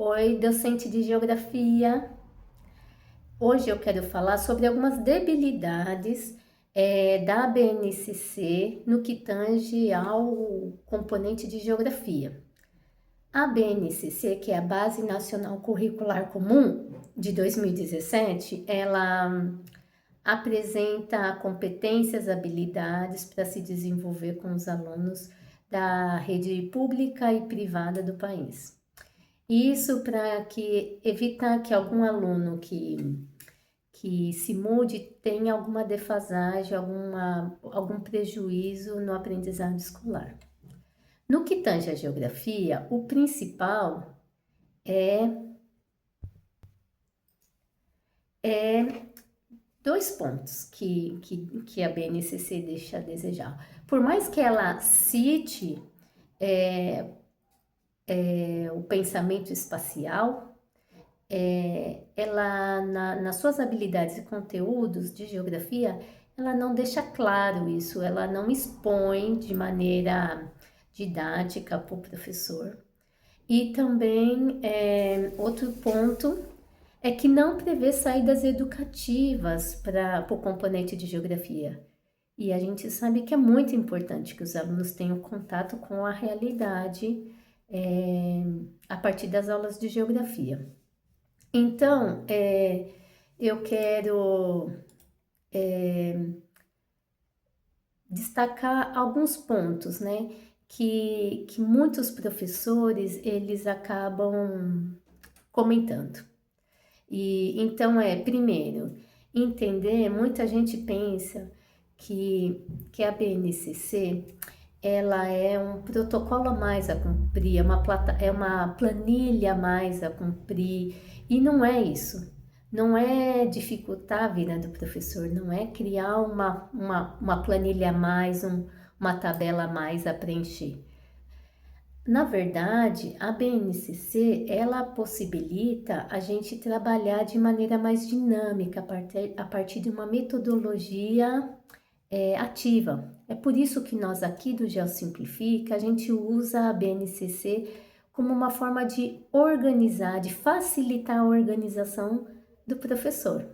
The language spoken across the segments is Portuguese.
Oi, docente de geografia. Hoje eu quero falar sobre algumas debilidades da BNCC no que tange ao componente de geografia. A BNCC, que é a Base Nacional Curricular Comum de 2017, ela apresenta competências, habilidades para se desenvolver com os alunos da rede pública e privada do país. Isso para que evitar que algum aluno que se mude tenha alguma defasagem, algum prejuízo no aprendizado escolar. No que tange a geografia, o principal é dois pontos que a BNCC deixa a desejar. Por mais que ela cite o pensamento espacial, ela, nas suas habilidades e conteúdos de geografia, ela não deixa claro isso, ela não expõe de maneira didática para o professor. E também, outro ponto é que não prevê saídas educativas para o componente de geografia. E a gente sabe que é muito importante que os alunos tenham contato com a realidade a partir das aulas de geografia. Então, eu quero destacar alguns pontos, né, que muitos professores, eles acabam comentando. E então primeiro, entender, muita gente pensa que a BNCC, ela é um protocolo a mais a cumprir, é uma planilha a mais a cumprir, e não é isso. Não é dificultar a vida do professor, não é criar uma planilha a mais, uma tabela a mais a preencher. Na verdade, a BNCC, ela possibilita a gente trabalhar de maneira mais dinâmica, a partir de uma metodologia ativa. É por isso que nós aqui do GeoSimplifica, a gente usa a BNCC como uma forma de organizar, de facilitar a organização do professor.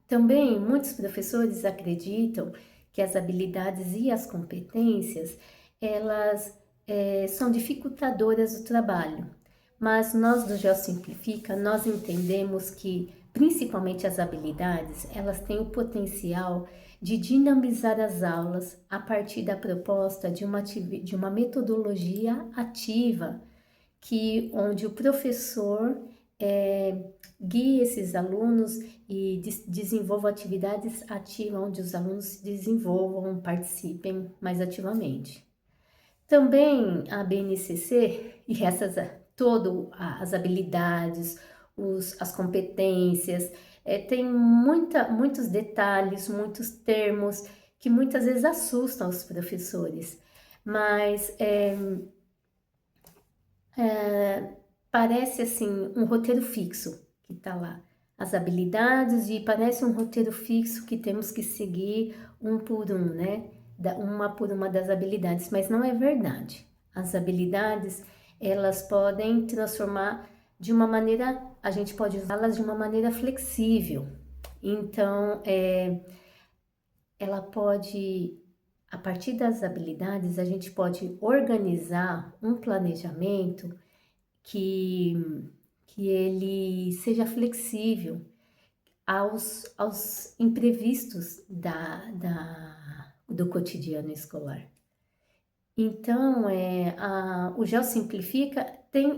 Também, muitos professores acreditam que as habilidades e as competências, elas são dificultadoras do trabalho, mas nós do GeoSimplifica, nós entendemos que, principalmente as habilidades, elas têm o potencial de dinamizar as aulas a partir da proposta de uma metodologia ativa, onde o professor guie esses alunos e desenvolva atividades ativas, onde os alunos se desenvolvam, participem mais ativamente. Também a BNCC e todas as habilidades, as competências, tem muitos detalhes, muitos termos que muitas vezes assustam os professores, mas parece assim um roteiro fixo que está lá, as habilidades, e parece um roteiro fixo que temos que seguir um por um, né? Uma por uma das habilidades, mas não é verdade. As habilidades, elas podem transformar de uma maneira, a gente pode usá-las de uma maneira flexível. Então, ela pode, a partir das habilidades, a gente pode organizar um planejamento que ele seja flexível aos imprevistos do cotidiano escolar. Então, o GeoSimplifica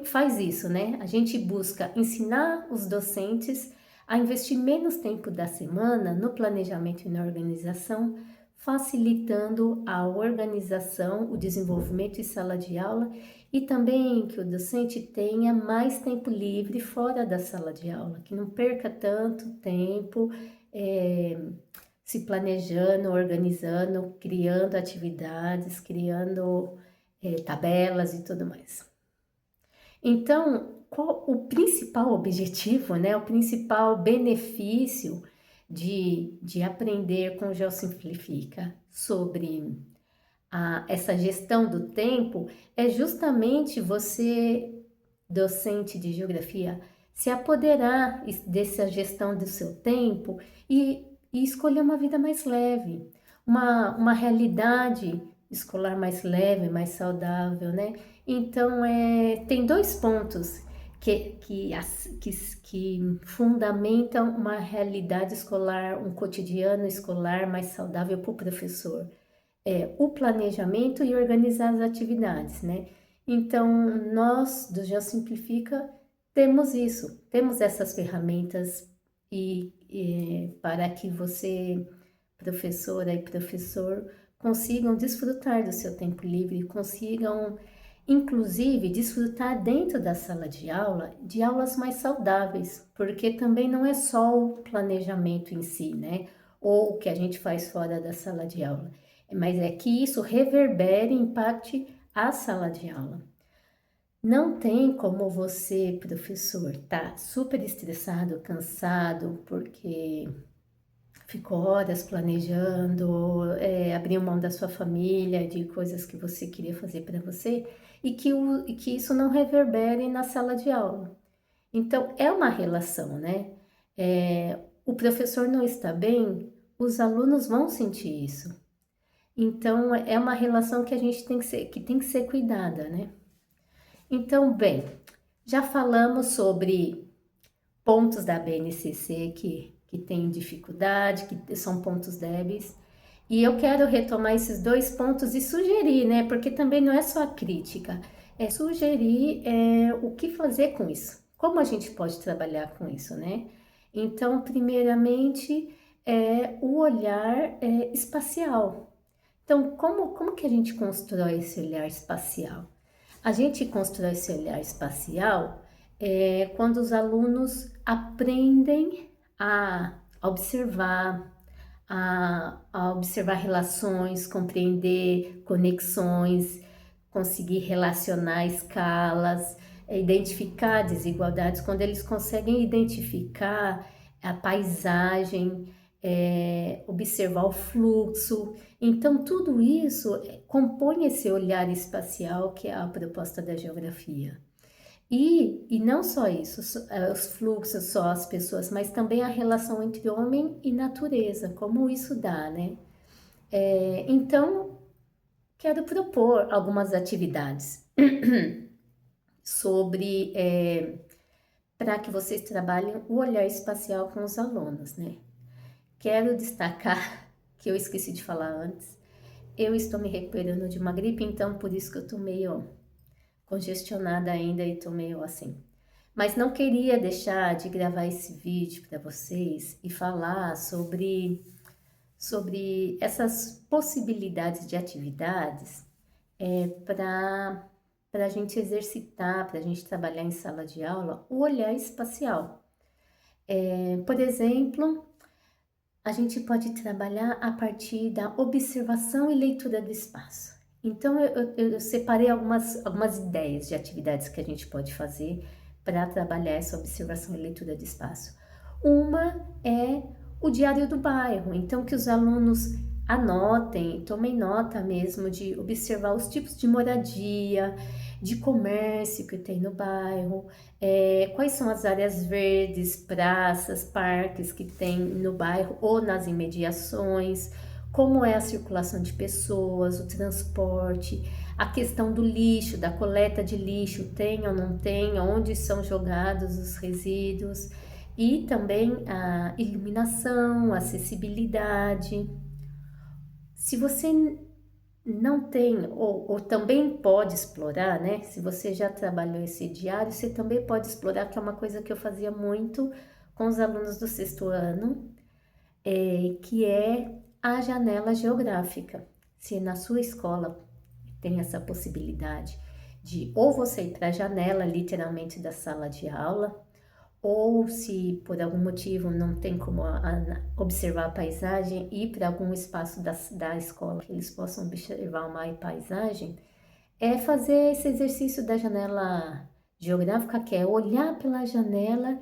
faz isso, né? A gente busca ensinar os docentes a investir menos tempo da semana no planejamento e na organização, facilitando a organização, o desenvolvimento em sala de aula, e também que o docente tenha mais tempo livre fora da sala de aula, que não perca tanto tempo se planejando, organizando, criando atividades, criando tabelas e tudo mais. Então, qual o principal objetivo, né, o principal benefício de aprender com o GeoSimplifica sobre essa gestão do tempo é justamente você docente de geografia, se apoderar dessa gestão do seu tempo e escolher uma vida mais leve, uma realidade escolar mais leve, mais saudável, né? Então, tem dois pontos que fundamentam uma realidade escolar, um cotidiano escolar mais saudável para o professor. O planejamento e organizar as atividades, né? Então, nós do Geosimplifica temos isso, temos essas ferramentas para que você, professora e professor, consigam desfrutar do seu tempo livre, consigam, inclusive, desfrutar dentro da sala de aula de aulas mais saudáveis, porque também não é só o planejamento em si, né? Ou o que a gente faz fora da sala de aula, mas é que isso reverbere e impacte a sala de aula. Não tem como você, professor, tá super estressado, cansado, porque ficou horas planejando, abriu mão da sua família, de coisas que você queria fazer para você, e que isso não reverbere na sala de aula. Então, é uma relação, né? O professor não está bem, os alunos vão sentir isso. Então, é uma relação que a gente tem que ser cuidada, né? Então, bem, já falamos sobre pontos da BNCC que tem dificuldade, que são pontos débeis. E eu quero retomar esses dois pontos e sugerir, né? Porque também não é só a crítica, é sugerir o que fazer com isso. Como a gente pode trabalhar com isso, né? Então, primeiramente, o olhar espacial. Então, como que a gente constrói esse olhar espacial? A gente constrói esse olhar espacial quando os alunos aprendem a observar, a observar relações, compreender conexões, conseguir relacionar escalas, identificar desigualdades, quando eles conseguem identificar a paisagem, observar o fluxo. Então, tudo isso compõe esse olhar espacial que é a proposta da geografia. E não só isso, os fluxos, só as pessoas, mas também a relação entre homem e natureza, como isso dá, né? Então, quero propor algumas atividades sobre, para que vocês trabalhem o olhar espacial com os alunos, né? Quero destacar, que eu esqueci de falar antes, eu estou me recuperando de uma gripe, então por isso que eu tô meio congestionada ainda e tô meio assim. Mas não queria deixar de gravar esse vídeo para vocês e falar sobre essas possibilidades de atividades para a gente exercitar, para a gente trabalhar em sala de aula, o olhar espacial. Por exemplo, a gente pode trabalhar a partir da observação e leitura do espaço. Então, eu separei algumas ideias de atividades que a gente pode fazer para trabalhar essa observação e leitura do espaço. Uma é o diário do bairro, então que os alunos anotem, tomem nota mesmo de observar os tipos de moradia, de comércio que tem no bairro, quais são as áreas verdes, praças, parques que tem no bairro ou nas imediações, como é a circulação de pessoas, o transporte, a questão do lixo, da coleta de lixo, tem ou não tem, onde são jogados os resíduos, e também a iluminação, a acessibilidade. Se você não tem, ou também pode explorar, né? Se você já trabalhou esse diário, você também pode explorar, que é uma coisa que eu fazia muito com os alunos do sexto ano, que é a janela geográfica. Se na sua escola tem essa possibilidade de ou você ir para a janela, literalmente, da sala de aula, ou se por algum motivo não tem como observar a paisagem, ir para algum espaço da escola que eles possam observar uma paisagem, fazer esse exercício da janela geográfica, que é olhar pela janela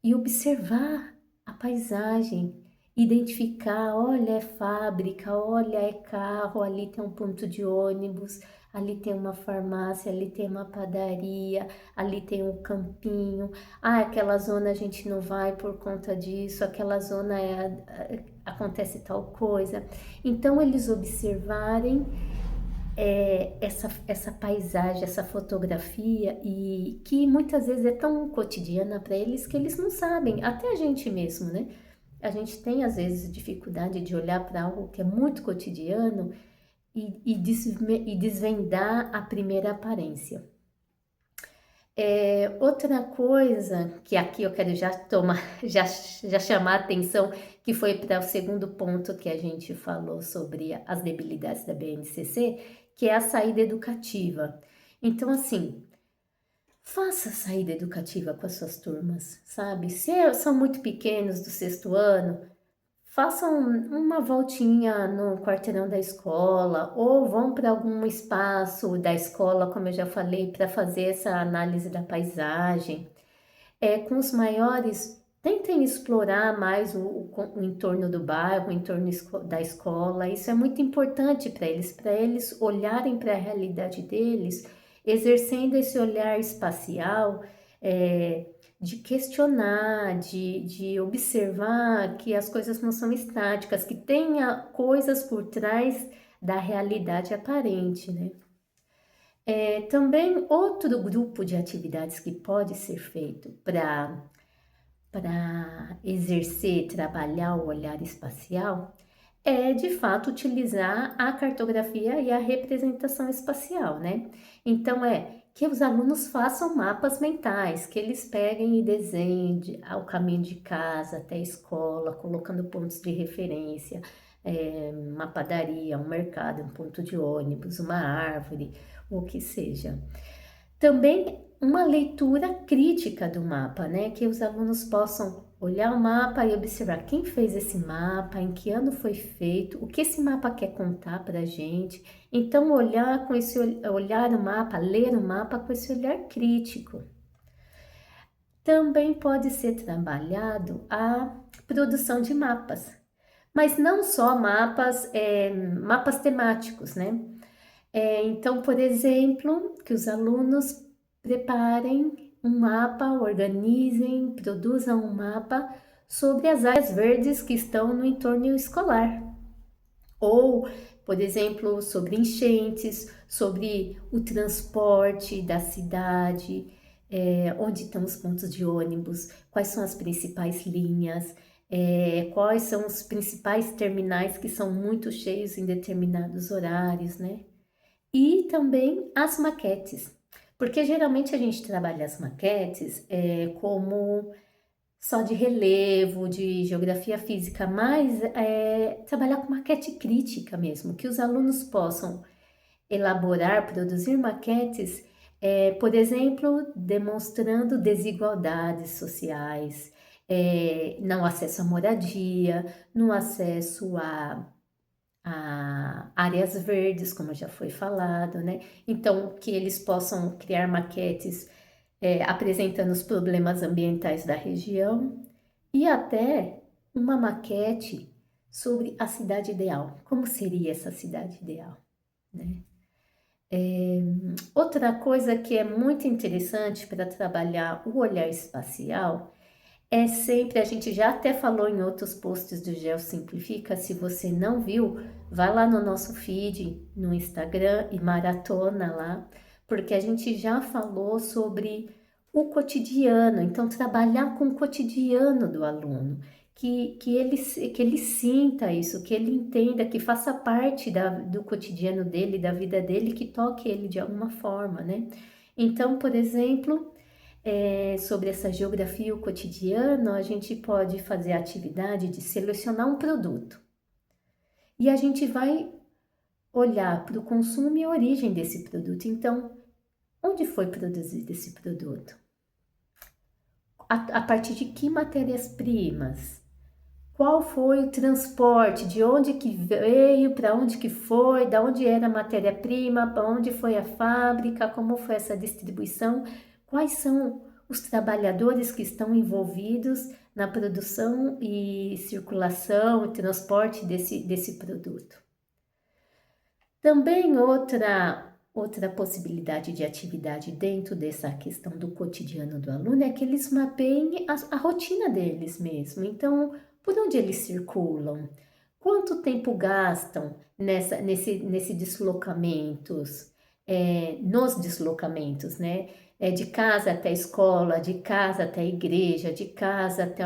e observar a paisagem, identificar, olha, é fábrica, olha, é carro, ali tem um ponto de ônibus, ali tem uma farmácia, ali tem uma padaria, ali tem um campinho. Ah, aquela zona a gente não vai por conta disso, aquela zona acontece tal coisa. Então, eles observarem essa paisagem, essa fotografia, e que muitas vezes é tão cotidiana para eles que eles não sabem, até a gente mesmo, né? A gente tem às vezes dificuldade de olhar para algo que é muito cotidiano e desvendar a primeira aparência. Outra coisa que aqui eu quero já tomar, já chamar a atenção, que foi para o segundo ponto que a gente falou sobre as debilidades da BNCC, que é a saída educativa. Então, assim, faça saída educativa com as suas turmas, sabe? Se são muito pequenos, do sexto ano, façam uma voltinha no quarteirão da escola ou vão para algum espaço da escola, como eu já falei, para fazer essa análise da paisagem. Com os maiores, tentem explorar mais o entorno do bairro, o entorno da escola. Isso é muito importante para eles olharem para a realidade deles, exercendo esse olhar espacial, de questionar, de observar que as coisas não são estáticas, que tenha coisas por trás da realidade aparente, né? Também outro grupo de atividades que pode ser feito para exercer, trabalhar o olhar espacial é de fato utilizar a cartografia e a representação espacial, né? Então que os alunos façam mapas mentais, que eles peguem e desenhem o caminho de casa até a escola, colocando pontos de referência, uma padaria, um mercado, um ponto de ônibus, uma árvore, o que seja. Também uma leitura crítica do mapa, né? Que os alunos possam olhar o mapa e observar quem fez esse mapa, em que ano foi feito, o que esse mapa quer contar para a gente. Então, olhar com esse olhar o mapa, ler o mapa com esse olhar crítico. Também pode ser trabalhado a produção de mapas, mas não só mapas, mapas temáticos, né? Então, por exemplo, que os alunos preparem um mapa, organizem, produzam um mapa sobre as áreas verdes que estão no entorno escolar. Ou, por exemplo, sobre enchentes, sobre o transporte da cidade, onde estão os pontos de ônibus, quais são as principais linhas, quais são os principais terminais que são muito cheios em determinados horários, né? E também as maquetes, porque geralmente a gente trabalha as maquetes como só de relevo, de geografia física, mas trabalhar com maquete crítica mesmo, que os alunos possam elaborar, produzir maquetes, por exemplo, demonstrando desigualdades sociais, no acesso à moradia, no acesso a áreas verdes, como já foi falado, né? Então, que eles possam criar maquetes apresentando os problemas ambientais da região e até uma maquete sobre a cidade ideal. Como seria essa cidade ideal, né? Outra coisa que é muito interessante para trabalhar o olhar espacial sempre, a gente já até falou em outros posts do Geo Simplifica, se você não viu, vai lá no nosso feed, no Instagram e maratona lá, porque a gente já falou sobre o cotidiano, então trabalhar com o cotidiano do aluno, que ele sinta isso, que ele entenda, que faça parte do cotidiano dele, da vida dele, que toque ele de alguma forma, né? Então, por exemplo, sobre essa geografia e o cotidiano, a gente pode fazer a atividade de selecionar um produto. E a gente vai olhar para o consumo e a origem desse produto. Então, onde foi produzido esse produto? A partir de que matérias-primas? Qual foi o transporte? De onde que veio, para onde que foi, da onde era a matéria-prima, para onde foi a fábrica, como foi essa distribuição? Quais são os trabalhadores que estão envolvidos na produção e circulação e transporte desse produto? Também Outra possibilidade de atividade dentro dessa questão do cotidiano do aluno é que eles mapeiem a rotina deles mesmo. Então, por onde eles circulam? Quanto tempo gastam nesse deslocamentos, nos deslocamentos, né? De casa até a escola, de casa até a igreja, de casa até,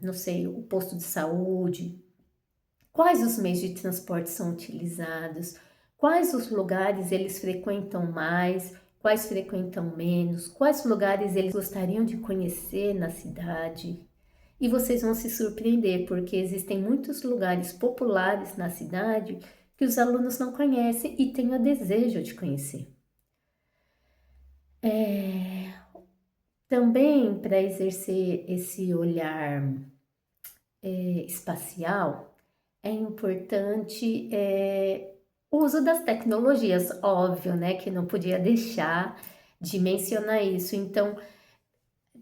não sei, o posto de saúde. Quais os meios de transporte são utilizados? Quais os lugares eles frequentam mais? Quais frequentam menos? Quais lugares eles gostariam de conhecer na cidade? E vocês vão se surpreender, porque existem muitos lugares populares na cidade que os alunos não conhecem e têm o desejo de conhecer. Também para exercer esse olhar espacial, é importante o uso das tecnologias, óbvio, né? Que não podia deixar de mencionar isso. Então,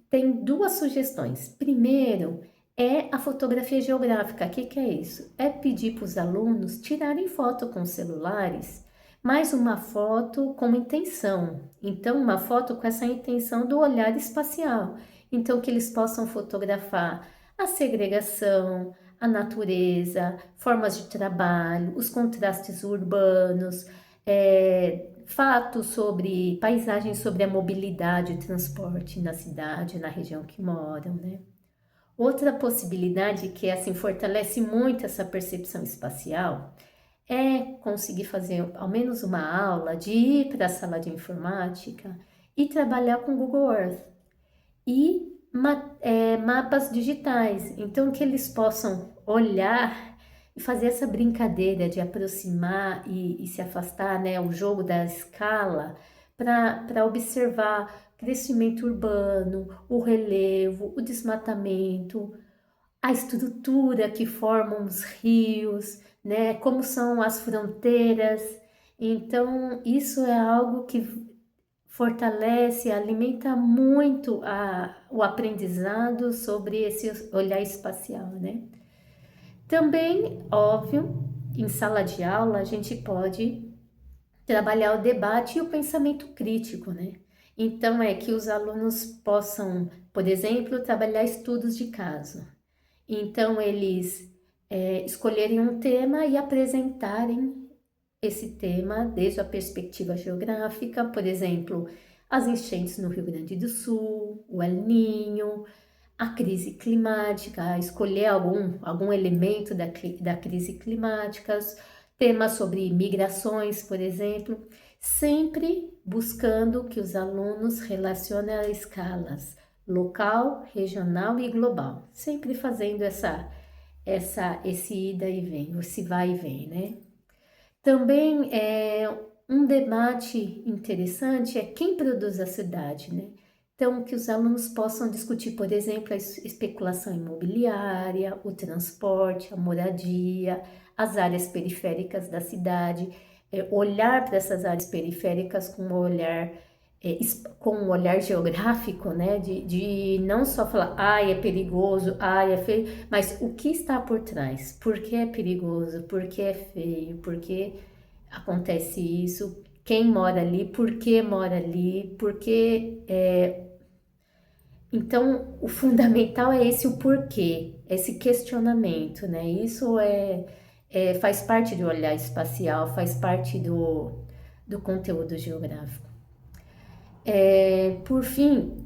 tem duas sugestões. Primeiro, é a fotografia geográfica. O que é isso? É pedir para os alunos tirarem foto com celulares, mas uma foto com intenção. Então, uma foto com essa intenção do olhar espacial. Então, que eles possam fotografar a segregação, a natureza, formas de trabalho, os contrastes urbanos, fatos sobre paisagens, sobre a mobilidade e transporte na cidade, na região que moram, né? Outra possibilidade que assim fortalece muito essa percepção espacial é conseguir fazer ao menos uma aula de ir para a sala de informática e trabalhar com Google Earth e mapas digitais. Então, que eles possam olhar e fazer essa brincadeira de aproximar e se afastar, né? O jogo da escala, para observar crescimento urbano, o relevo, o desmatamento, a estrutura que formam os rios, né? Como são as fronteiras. Então, isso é algo que fortalece, alimenta muito o aprendizado sobre esse olhar espacial, né? Também, óbvio, em sala de aula a gente pode trabalhar o debate e o pensamento crítico, né? Então é que os alunos possam, por exemplo, trabalhar estudos de caso. Então eles escolherem um tema e apresentarem esse tema desde a perspectiva geográfica, por exemplo, as enchentes no Rio Grande do Sul, o El Niño, a crise climática, escolher algum elemento da crise climática, temas sobre migrações, por exemplo, sempre buscando que os alunos relacionem a escalas local, regional e global, sempre fazendo esse ida e vem, esse vai e vem, né? Também um debate interessante é quem produz a cidade, né? Então, que os alunos possam discutir, por exemplo, a especulação imobiliária, o transporte, a moradia, as áreas periféricas da cidade, olhar para essas áreas periféricas com um olhar geográfico, né? De não só falar, ai, é perigoso, ai, é feio, mas o que está por trás? Por que é perigoso? Por que é feio? Por que acontece isso? Quem mora ali? Por que mora ali? Por que Então, o fundamental é esse o porquê, esse questionamento, né? Isso faz parte do olhar espacial, faz parte do conteúdo geográfico. Por fim,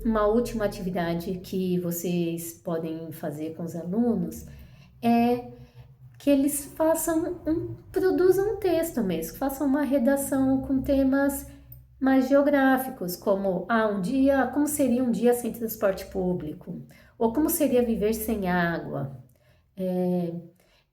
uma última atividade que vocês podem fazer com os alunos é que eles produzam um texto mesmo, façam uma redação com temas mais geográficos, como como seria um dia sem transporte público, ou como seria viver sem água.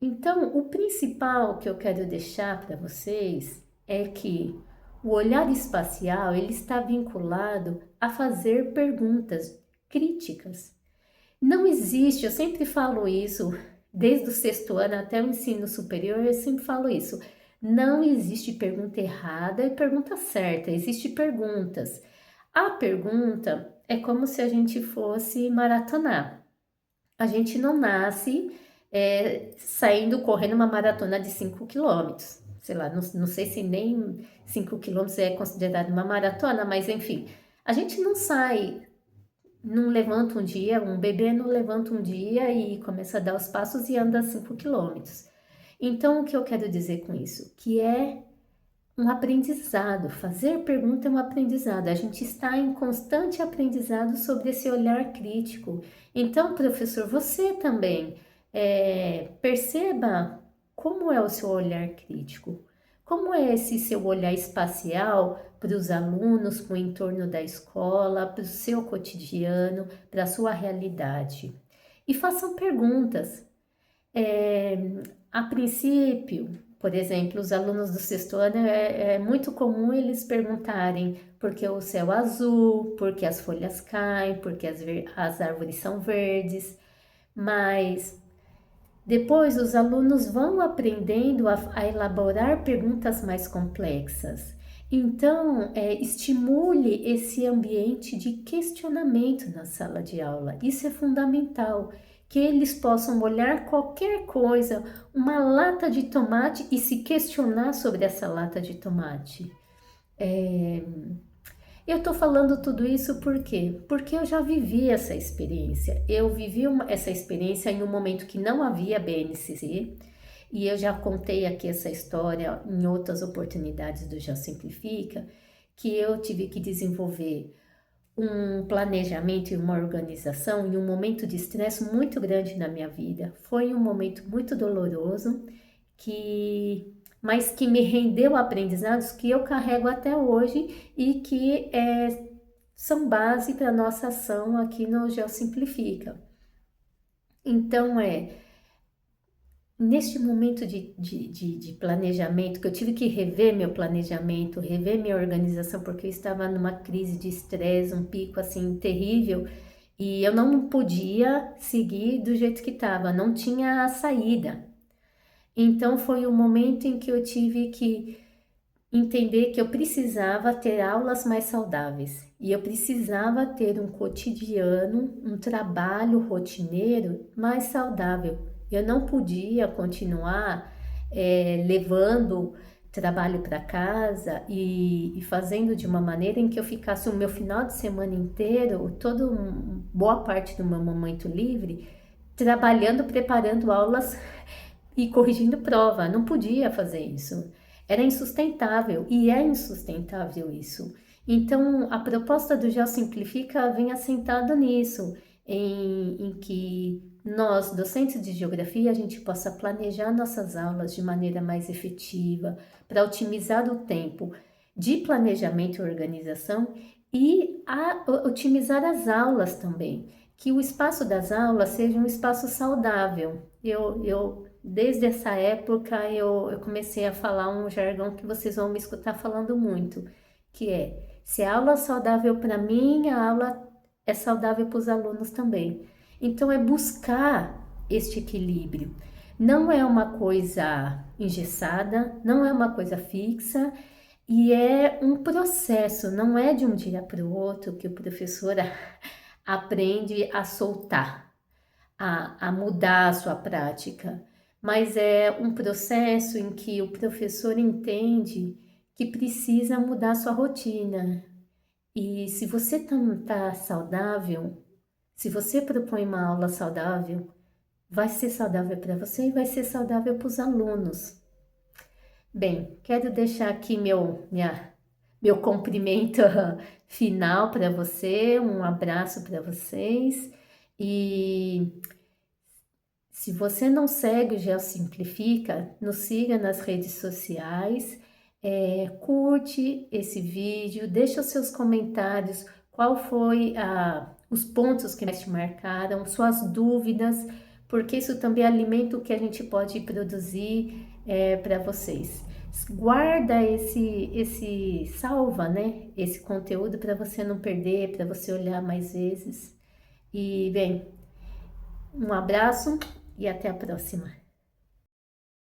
Então, o principal que eu quero deixar para vocês é que o olhar espacial ele está vinculado a fazer perguntas críticas. Não existe, eu sempre falo isso, desde o sexto ano até o ensino superior, eu sempre falo isso. Não existe pergunta errada e pergunta certa, existem perguntas. A pergunta é como se a gente fosse maratonar. A gente não nasce saindo correndo uma maratona de 5 quilômetros. sei lá, não sei se nem 5 quilômetros é considerado uma maratona, mas enfim, a gente não sai, não levanta um dia, um bebê não levanta um dia e começa a dar os passos e anda 5 quilômetros. Então, o que eu quero dizer com isso? Que é um aprendizado, fazer pergunta é um aprendizado, a gente está em constante aprendizado sobre esse olhar crítico. Então, professor, você também perceba como é o seu olhar crítico, como é esse seu olhar espacial para os alunos, para o entorno da escola, para o seu cotidiano, para a sua realidade. E façam perguntas. É, a princípio, por exemplo, os alunos do sexto ano é muito comum eles perguntarem por que o céu é azul, por que as folhas caem, por que as árvores são verdes, mas depois os alunos vão aprendendo a elaborar perguntas mais complexas. Então, estimule esse ambiente de questionamento na sala de aula. Isso é fundamental, que eles possam olhar qualquer coisa, uma lata de tomate e se questionar sobre essa lata de tomate. Eu estou falando tudo isso por quê? Porque eu já vivi essa experiência. Eu vivi essa experiência em um momento que não havia BNCC, e eu já contei aqui essa história em outras oportunidades do Já Simplifica, que eu tive que desenvolver um planejamento e uma organização em um momento de estresse muito grande na minha vida. Foi um momento muito doloroso, mas que me rendeu aprendizados que eu carrego até hoje e que são base para a nossa ação aqui no Geosimplifica. Então, neste momento de planejamento, que eu tive que rever meu planejamento, rever minha organização, porque eu estava numa crise de estresse, um pico assim terrível, e eu não podia seguir do jeito que estava, não tinha saída. Então foi o momento em que eu tive que entender que eu precisava ter aulas mais saudáveis e eu precisava ter um cotidiano, um trabalho rotineiro mais saudável. Eu não podia continuar levando trabalho para casa e fazendo de uma maneira em que eu ficasse o meu final de semana inteiro, boa parte do meu momento livre, trabalhando, preparando aulas e corrigindo prova. Não podia fazer isso. Era insustentável e é insustentável isso. Então, a proposta do Geosimplifica vem assentada nisso, em que nós, docentes de geografia, a gente possa planejar nossas aulas de maneira mais efetiva, para otimizar o tempo de planejamento e organização e otimizar as aulas também, que o espaço das aulas seja um espaço saudável. Desde essa época eu comecei a falar um jargão que vocês vão me escutar falando muito, que se a aula é saudável para mim, a aula é saudável para os alunos também. Então é buscar este equilíbrio. Não é uma coisa engessada, não é uma coisa fixa, e é um processo, não é de um dia para o outro que o professor aprende a soltar, a mudar a sua prática, mas é um processo em que o professor entende que precisa mudar a sua rotina. E se você está saudável, se você propõe uma aula saudável, vai ser saudável para você e vai ser saudável para os alunos. Bem, quero deixar aqui meu cumprimento final para você, um abraço para vocês. E se você não segue o Geosimplifica, nos siga nas redes sociais, curte esse vídeo, deixa os seus comentários, qual foi os pontos que mais te marcaram, suas dúvidas, porque isso também alimenta o que a gente pode produzir para vocês. Guarda salva, né, esse conteúdo para você não perder, para você olhar mais vezes. E, bem, um abraço e até a próxima.